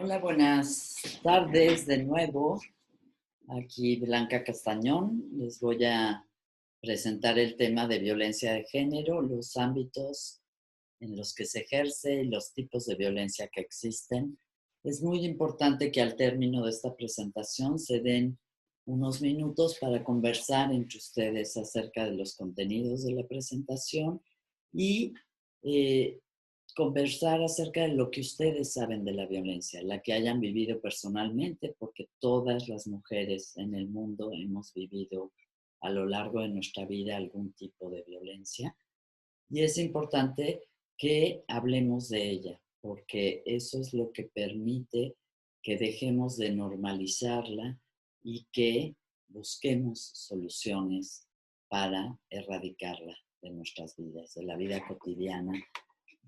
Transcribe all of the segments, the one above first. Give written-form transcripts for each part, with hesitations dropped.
Hola, buenas tardes de nuevo. Aquí Blanca Castañón. Les voy a presentar el tema de violencia de género, los ámbitos en los que se ejerce y los tipos de violencia que existen. Es muy importante que al término de esta presentación se den unos minutos para conversar entre ustedes acerca de los contenidos de la presentación y eh, conversar acerca de lo que ustedes saben de la violencia, la que hayan vivido personalmente, porque todas las mujeres en el mundo hemos vivido a lo largo de nuestra vida algún tipo de violencia. Y es importante que hablemos de ella, porque eso es lo que permite que dejemos de normalizarla y que busquemos soluciones para erradicarla de nuestras vidas, de la vida cotidiana,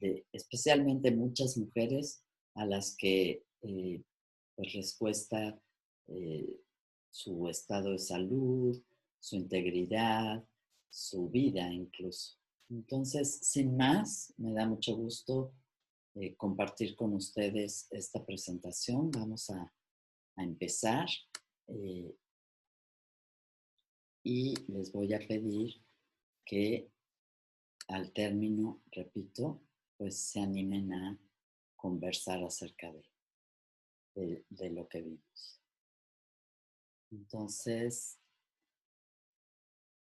de especialmente muchas mujeres a las que pues les cuesta eh, su estado de salud, su integridad, su vida incluso. Entonces, sin más, me da mucho gusto compartir con ustedes esta presentación. Vamos a empezar eh, y les voy a pedir que al término, repito, pues se animen a conversar acerca de lo que vimos. Entonces,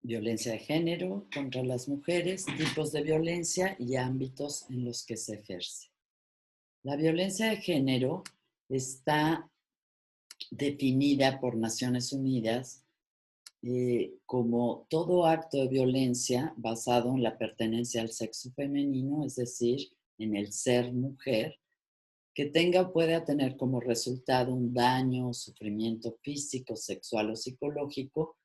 violencia de género contra las mujeres, tipos de violencia y ámbitos en los que se ejerce. La violencia de género está definida por Naciones Unidas como todo acto de violencia basado en la pertenencia al sexo femenino, es decir, en el ser mujer, que tenga o pueda tener como resultado un daño o sufrimiento físico, sexual o psicológico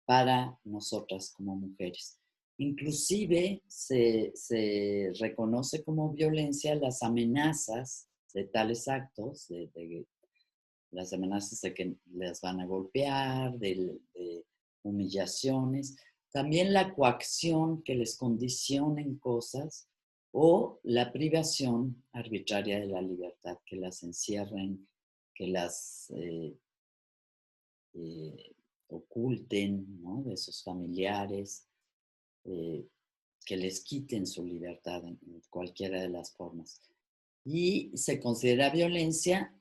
para nosotras como mujeres. Inclusive se reconoce como violencia las amenazas de tales actos, de las amenazas de que les van a golpear, de humillaciones, también la coacción que les condicionen cosas o la privación arbitraria de la libertad, que las encierren, que las eh, oculten, ¿no?, de sus familiares, eh, que les quiten su libertad en cualquiera de las formas. Y se considera violencia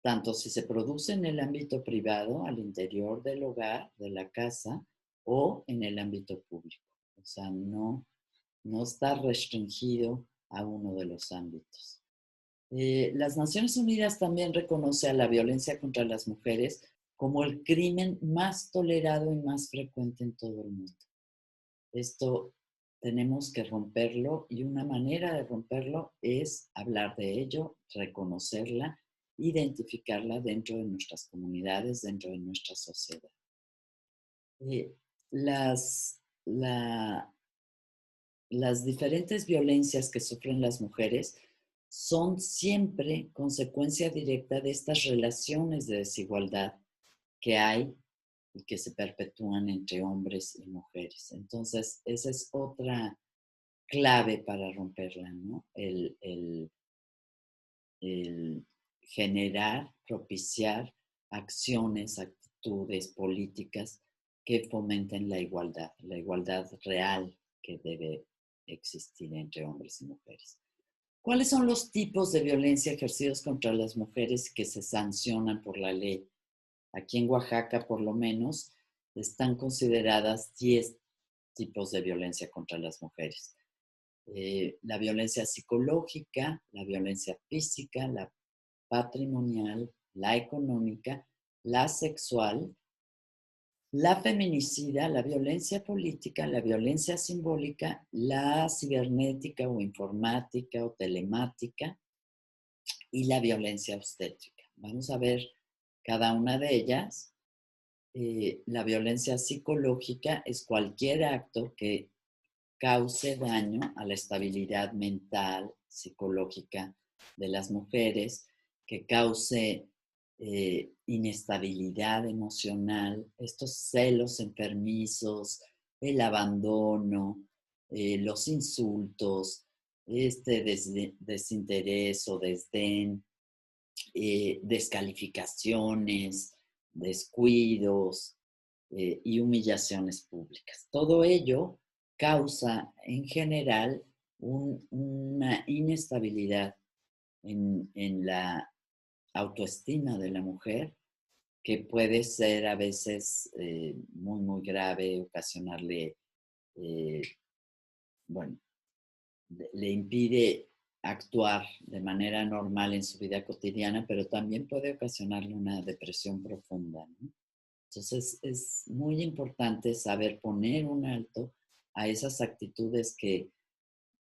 tanto si se produce en el ámbito privado, al interior del hogar, de la casa, o en el ámbito público. O sea, no está restringido a uno de los ámbitos. Las Naciones Unidas también reconoce a la violencia contra las mujeres como el crimen más tolerado y más frecuente en todo el mundo. Esto tenemos que romperlo y una manera de romperlo es hablar de ello, reconocerla, identificarla dentro de nuestras comunidades, dentro de nuestra sociedad. Eh, las, la, las diferentes violencias que sufren las mujeres son siempre consecuencia directa de estas relaciones de desigualdad que hay y que se perpetúan entre hombres y mujeres. Entonces, esa es otra clave para romperla, ¿no? El generar, propiciar acciones, actitudes, políticas que fomenten la igualdad real que debe existir entre hombres y mujeres. ¿Cuáles son los tipos de violencia ejercidos contra las mujeres que se sancionan por la ley? Aquí en Oaxaca, por lo menos, están consideradas 10 tipos de violencia contra las mujeres. La violencia psicológica, la violencia física, la patrimonial, la económica, la sexual, la feminicida, la violencia política, la violencia simbólica, la cibernética o informática o telemática y la violencia obstétrica. Vamos a ver cada una de ellas. La violencia psicológica es cualquier acto que cause daño a la estabilidad mental, psicológica de las mujeres, que cause inestabilidad emocional, estos celos enfermizos, el abandono, los insultos, este desinterés o desdén, descalificaciones, descuidos y humillaciones públicas. Todo ello causa en general una inestabilidad en la autoestima de la mujer que puede ser a veces muy, muy grave, ocasionarle, eh, bueno, le impide actuar de manera normal en su vida cotidiana, pero también puede ocasionarle una depresión profunda, ¿no? Entonces es muy importante saber poner un alto a esas actitudes que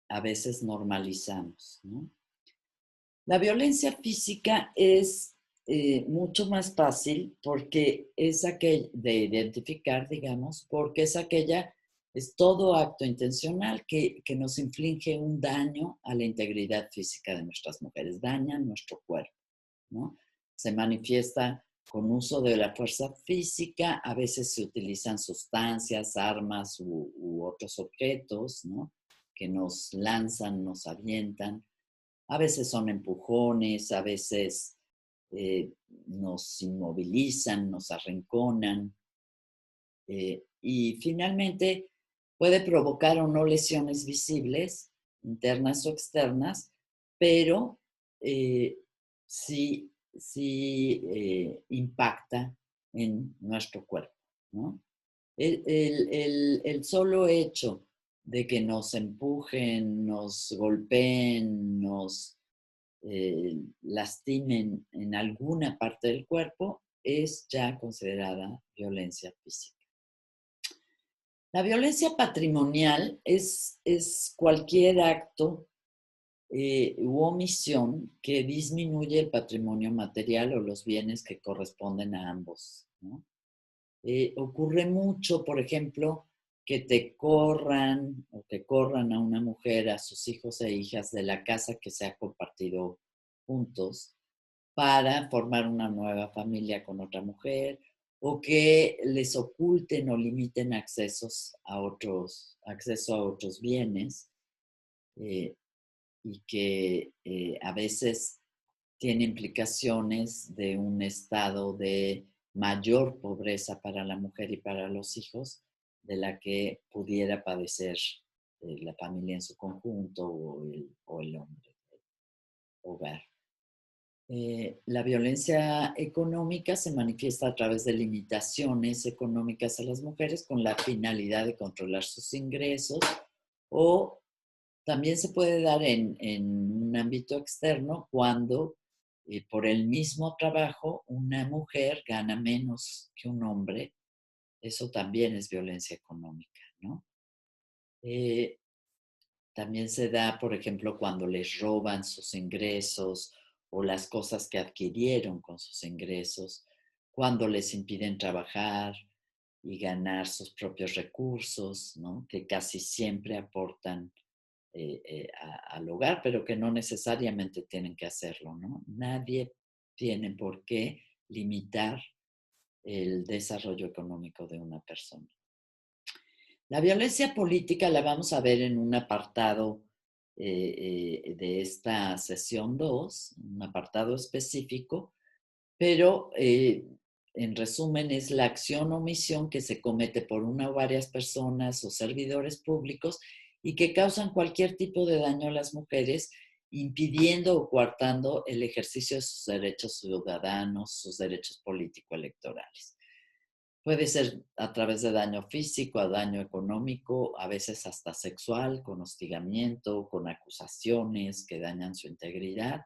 a veces normalizamos, ¿no? La violencia física es mucho más fácil porque es aquella de identificar, digamos, porque es todo acto intencional que nos inflige un daño a la integridad física de nuestras mujeres, daña nuestro cuerpo, ¿no? Se manifiesta con uso de la fuerza física, a veces se utilizan sustancias, armas u otros objetos, ¿no? Que nos lanzan, nos avientan. A veces son empujones, a veces nos inmovilizan, nos arrinconan y finalmente puede provocar o no lesiones visibles, internas o externas, pero eh, sí impacta en nuestro cuerpo, ¿no? El solo hecho de que nos empujen, nos golpeen, nos lastimen en alguna parte del cuerpo es ya considerada violencia física. La violencia patrimonial es cualquier acto u omisión que disminuye el patrimonio material o los bienes que corresponden a ambos, ¿no? Ocurre mucho, por ejemplo, que te corran o que corran a una mujer, a sus hijos e hijas de la casa que se ha compartido juntos para formar una nueva familia con otra mujer o que les oculten o limiten acceso a otros bienes eh, y que a veces tiene implicaciones de un estado de mayor pobreza para la mujer y para los hijos de la que pudiera padecer la familia en su conjunto o el hombre del hogar. La violencia económica se manifiesta a través de limitaciones económicas a las mujeres con la finalidad de controlar sus ingresos o también se puede dar en un ámbito externo cuando por el mismo trabajo una mujer gana menos que un hombre. Eso también es violencia económica, ¿no? Eh, También se da, por ejemplo, cuando les roban sus ingresos o las cosas que adquirieron con sus ingresos, cuando les impiden trabajar y ganar sus propios recursos, ¿no? Que casi siempre aportan al hogar, pero que no necesariamente tienen que hacerlo, ¿no? Nadie tiene por qué limitar el desarrollo económico de una persona. La violencia política la vamos a ver en un apartado de esta sesión 2, un apartado específico, pero en resumen es la acción o omisión que se comete por una o varias personas o servidores públicos y que causan cualquier tipo de daño a las mujeres, impidiendo o coartando el ejercicio de sus derechos ciudadanos, sus derechos político-electorales. Puede ser a través de daño físico, a daño económico, a veces hasta sexual, con hostigamiento, con acusaciones que dañan su integridad.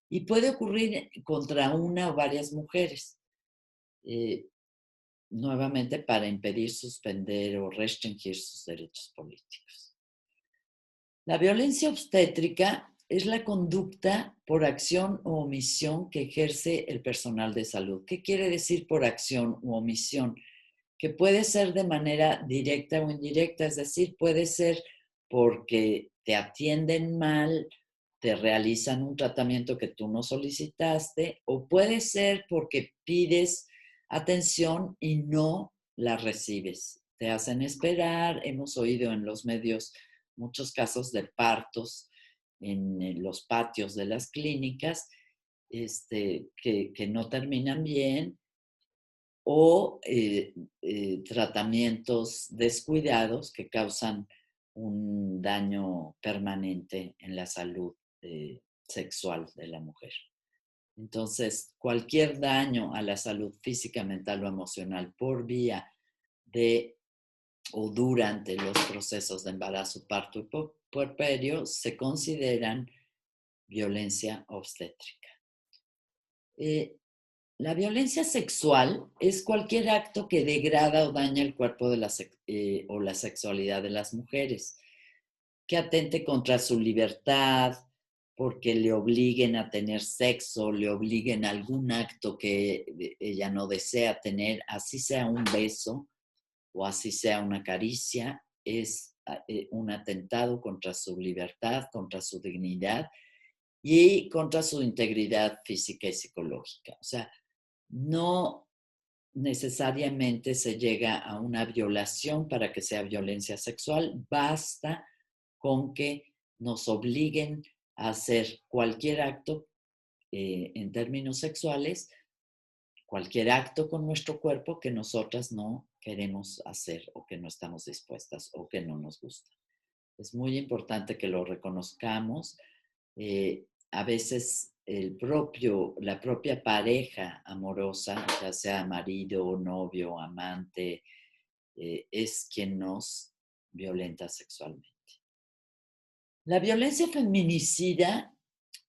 Y puede ocurrir contra una o varias mujeres, eh, nuevamente para impedir, suspender o restringir sus derechos políticos. La violencia obstétrica es la conducta por acción u omisión que ejerce el personal de salud. ¿Qué quiere decir por acción u omisión? Que puede ser de manera directa o indirecta, es decir, puede ser porque te atienden mal, te realizan un tratamiento que tú no solicitaste, o puede ser porque pides atención y no la recibes. Te hacen esperar, hemos oído en los medios muchos casos de partos en los patios de las clínicas que no terminan bien o tratamientos descuidados que causan un daño permanente en la salud sexual de la mujer. Entonces, cualquier daño a la salud física, mental o emocional por vía de o durante los procesos de embarazo, parto y puerperio se consideran violencia obstétrica. La violencia sexual es cualquier acto que degrada o daña el cuerpo de o la sexualidad de las mujeres, que atente contra su libertad, porque le obliguen a tener sexo, le obliguen a algún acto que ella no desea tener, así sea un beso o así sea una caricia, es un atentado contra su libertad, contra su dignidad y contra su integridad física y psicológica. O sea, no necesariamente se llega a una violación para que sea violencia sexual, basta con que nos obliguen a hacer cualquier acto en términos sexuales, cualquier acto con nuestro cuerpo que nosotras no queremos hacer o que no estamos dispuestas o que no nos gusta. Es muy importante que lo reconozcamos. A veces la propia pareja amorosa, ya sea marido, novio, amante, es quien nos violenta sexualmente. La violencia feminicida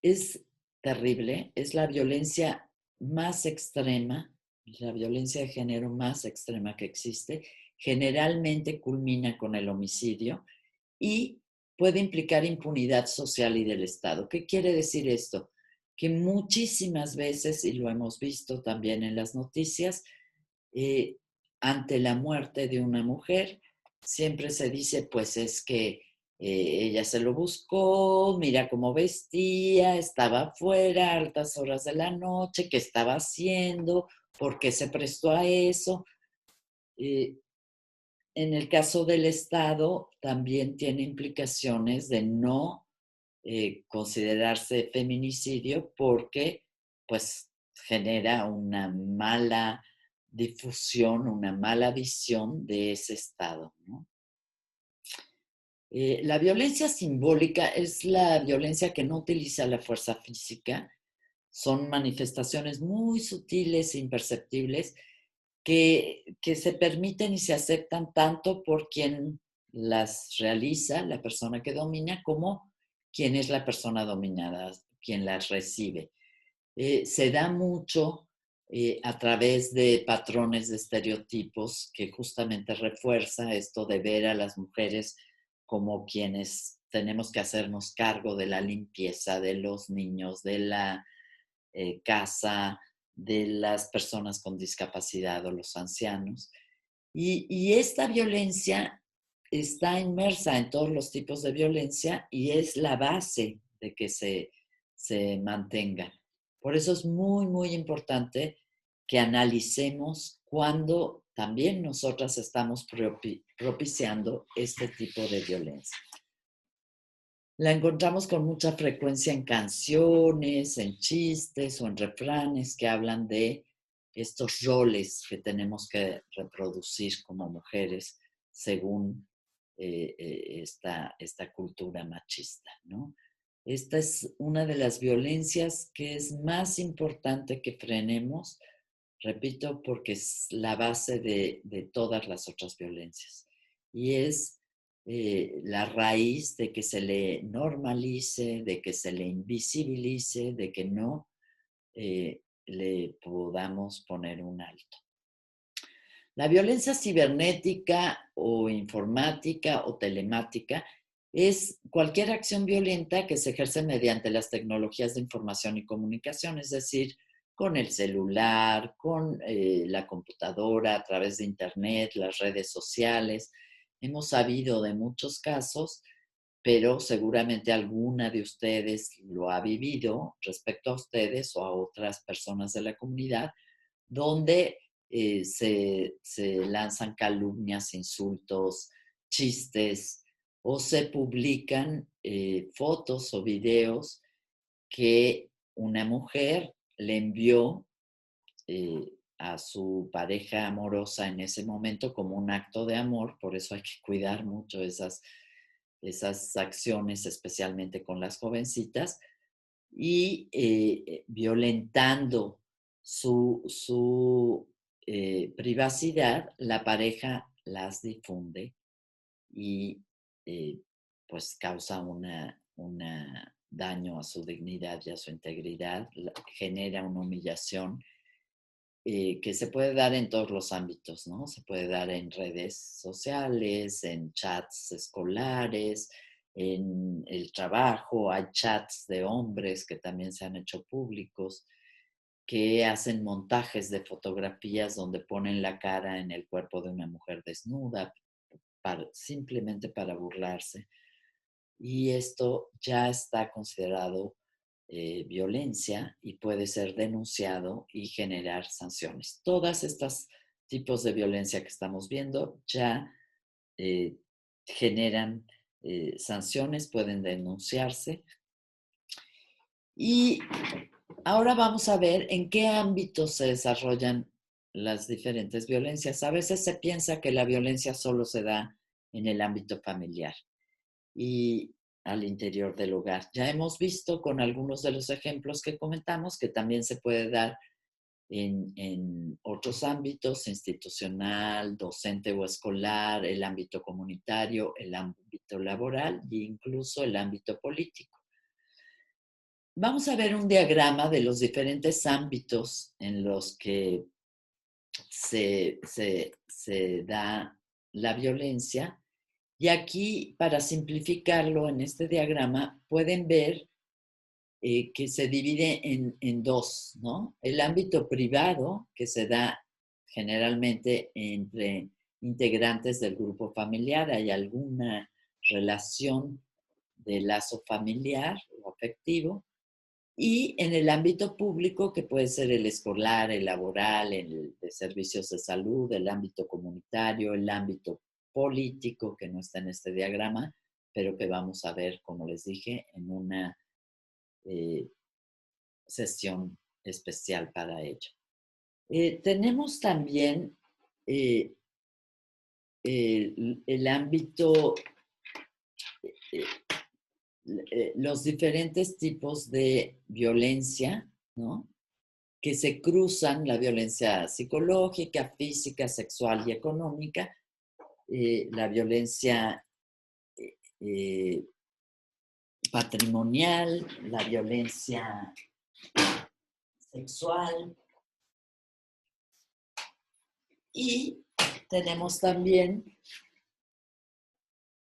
es terrible, es la violencia más extrema, la violencia de género más extrema que existe. Generalmente culmina con el homicidio y puede implicar impunidad social y del Estado. ¿Qué quiere decir esto? Que muchísimas veces, y lo hemos visto también en las noticias, eh, ante la muerte de una mujer, siempre se dice, pues es que ella se lo buscó, mira cómo vestía, estaba afuera a altas horas de la noche, qué estaba haciendo, por qué se prestó a eso. En el caso del Estado, también tiene implicaciones de no considerarse feminicidio porque pues genera una mala difusión, una mala visión de ese Estado, ¿no? La violencia simbólica es la violencia que no utiliza la fuerza física. Son manifestaciones muy sutiles e imperceptibles que se permiten y se aceptan tanto por quien las realiza, la persona que domina, como quien es la persona dominada, quien las recibe. Se da mucho a través de patrones de estereotipos que justamente refuerza esto de ver a las mujeres como quienes tenemos que hacernos cargo de la limpieza de los niños, de la casa, de las personas con discapacidad o los ancianos. Y esta violencia está inmersa en todos los tipos de violencia y es la base de que se mantenga. Por eso es muy, muy importante que analicemos cuando también nosotras estamos propiciando este tipo de violencia. La encontramos con mucha frecuencia en canciones, en chistes o en refranes que hablan de estos roles que tenemos que reproducir como mujeres según esta cultura machista, ¿no? Esta es una de las violencias que es más importante que frenemos, repito, porque es la base de todas las otras violencias. Y es la raíz de que se le normalice, de que se le invisibilice, de que no le podamos poner un alto. La violencia cibernética o informática o telemática es cualquier acción violenta que se ejerce mediante las tecnologías de información y comunicación, es decir, con el celular, con la computadora, a través de Internet, las redes sociales. Hemos sabido de muchos casos, pero seguramente alguna de ustedes lo ha vivido respecto a ustedes o a otras personas de la comunidad, donde se lanzan calumnias, insultos, chistes o se publican fotos o videos que una mujer le envió a su pareja amorosa en ese momento como un acto de amor, por eso hay que cuidar mucho esas acciones, especialmente con las jovencitas, y violentando su privacidad, la pareja las difunde y pues causa un daño a su dignidad y a su integridad, genera una humillación que se puede dar en todos los ámbitos, ¿no? Se puede dar en redes sociales, en chats escolares, en el trabajo. Hay chats de hombres que también se han hecho públicos, que hacen montajes de fotografías donde ponen la cara en el cuerpo de una mujer desnuda, simplemente para burlarse. Y esto ya está considerado violencia y puede ser denunciado y generar sanciones. Todas estas tipos de violencia que estamos viendo ya generan sanciones, pueden denunciarse. Y ahora vamos a ver en qué ámbitos se desarrollan las diferentes violencias. A veces se piensa que la violencia solo se da en el ámbito familiar y al interior del hogar. Ya hemos visto con algunos de los ejemplos que comentamos que también se puede dar en otros ámbitos, institucional, docente o escolar, el ámbito comunitario, el ámbito laboral e incluso el ámbito político. Vamos a ver un diagrama de los diferentes ámbitos en los que se da la violencia. Y aquí, para simplificarlo en este diagrama, pueden ver que se divide en dos, ¿no? El ámbito privado, que se da generalmente entre integrantes del grupo familiar, hay alguna relación de lazo familiar o afectivo, y en el ámbito público, que puede ser el escolar, el laboral, el de servicios de salud, el ámbito comunitario, el ámbito político, que no está en este diagrama, pero que vamos a ver, como les dije, en una sesión especial para ello. Tenemos también el ámbito, los diferentes tipos de violencia, ¿no? Que se cruzan, la violencia psicológica, física, sexual y económica, la violencia patrimonial, la violencia sexual, y tenemos también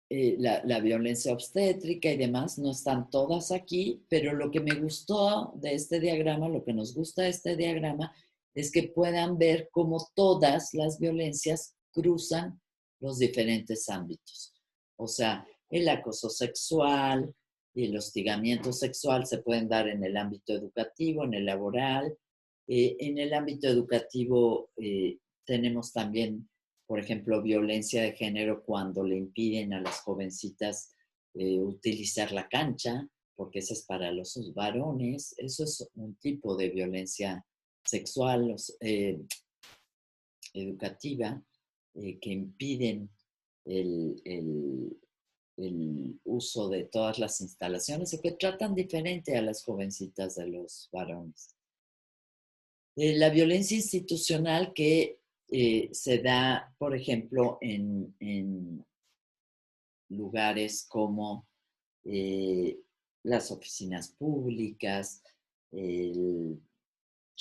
la violencia obstétrica y demás. No están todas aquí, pero lo que me gustó de este diagrama, lo que nos gusta de este diagrama, es que puedan ver cómo todas las violencias cruzan los diferentes ámbitos. O sea, el acoso sexual y el hostigamiento sexual se pueden dar en el ámbito educativo, en el laboral. En el ámbito educativo tenemos también, por ejemplo, violencia de género cuando le impiden a las jovencitas utilizar la cancha, porque eso es para los varones. Eso es un tipo de violencia sexual, educativa, que impiden el uso de todas las instalaciones y que tratan diferente a las jovencitas de los varones. La violencia institucional que se da, por ejemplo, en lugares como las oficinas públicas, el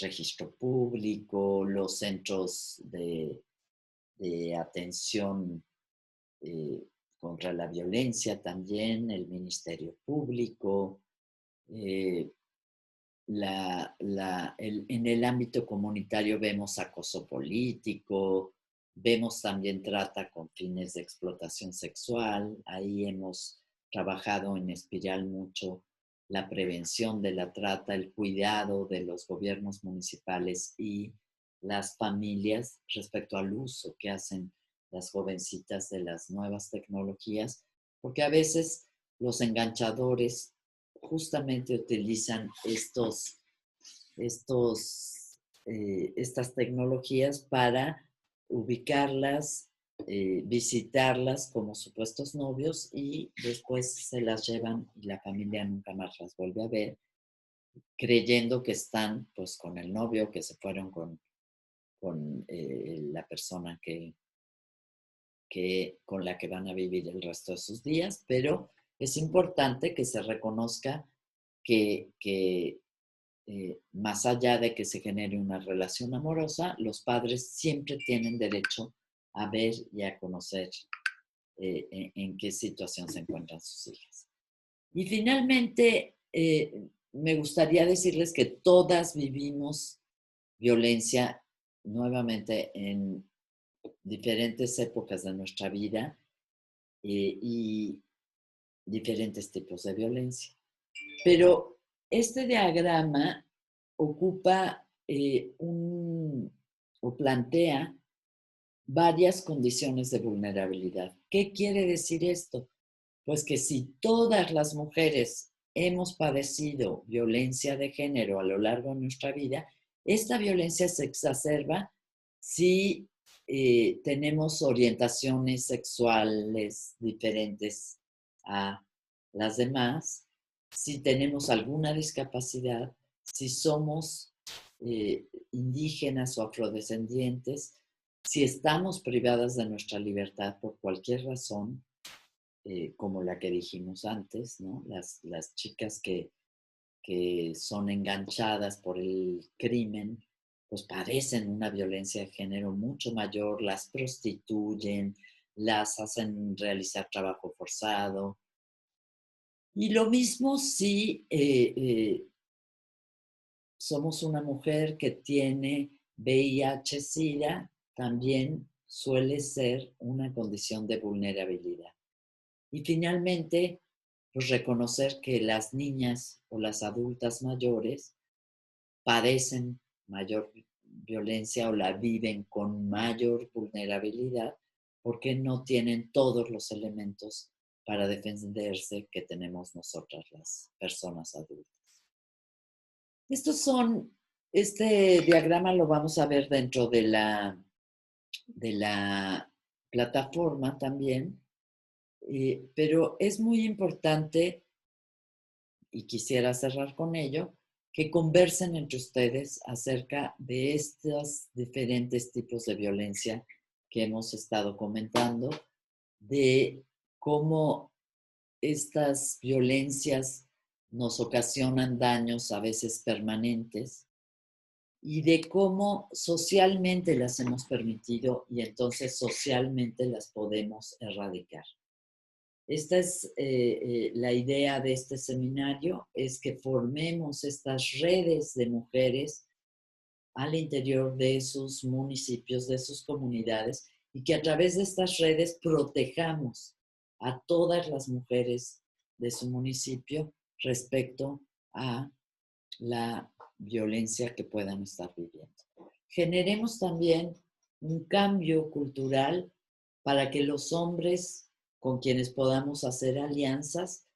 registro público, los centros de atención contra la violencia también, el Ministerio Público, en el ámbito comunitario vemos acoso político, vemos también trata con fines de explotación sexual. Ahí hemos trabajado en Espiral mucho la prevención de la trata, el cuidado de los gobiernos municipales y las familias respecto al uso que hacen las jovencitas de las nuevas tecnologías, porque a veces los enganchadores justamente utilizan estos estas tecnologías para ubicarlas, visitarlas como supuestos novios y después se las llevan y la familia nunca más las vuelve a ver, creyendo que están pues con el novio, que se fueron con la persona con la que van a vivir el resto de sus días, pero es importante que se reconozca que más allá de que se genere una relación amorosa, los padres siempre tienen derecho a ver y a conocer en qué situación se encuentran sus hijas. Y finalmente, me gustaría decirles que todas vivimos violencia nuevamente en diferentes épocas de nuestra vida y diferentes tipos de violencia. Pero este diagrama ocupa o plantea varias condiciones de vulnerabilidad. ¿Qué quiere decir esto? Pues que si todas las mujeres hemos padecido violencia de género a lo largo de nuestra vida, esta violencia se exacerba si tenemos orientaciones sexuales diferentes a las demás, si tenemos alguna discapacidad, si somos indígenas o afrodescendientes, si estamos privadas de nuestra libertad por cualquier razón, como la que dijimos antes, ¿no? Las chicas que son enganchadas por el crimen, pues padecen una violencia de género mucho mayor, las prostituyen, las hacen realizar trabajo forzado. Y lo mismo si somos una mujer que tiene VIH-Sida, también suele ser una condición de vulnerabilidad. Y finalmente, pues reconocer que las niñas o las adultas mayores padecen mayor violencia o la viven con mayor vulnerabilidad porque no tienen todos los elementos para defenderse que tenemos nosotras las personas adultas. Este diagrama lo vamos a ver dentro de la plataforma también, pero es muy importante, y quisiera cerrar con ello, que conversen entre ustedes acerca de estos diferentes tipos de violencia que hemos estado comentando, de cómo estas violencias nos ocasionan daños a veces permanentes y de cómo socialmente las hemos permitido y entonces socialmente las podemos erradicar. Esta es la idea de este seminario, es que formemos estas redes de mujeres al interior de sus municipios, de sus comunidades, y que a través de estas redes protejamos a todas las mujeres de su municipio respecto a la violencia que puedan estar viviendo. Generemos también un cambio cultural para que los hombres con quienes podamos hacer alianzas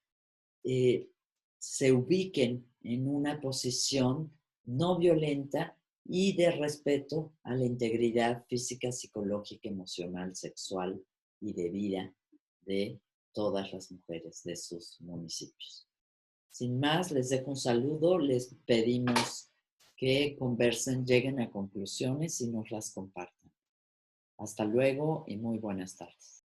se ubiquen en una posición no violenta y de respeto a la integridad física, psicológica, emocional, sexual y de vida de todas las mujeres de sus municipios. Sin más, les dejo un saludo, les pedimos que conversen, lleguen a conclusiones y nos las compartan. Hasta luego y muy buenas tardes.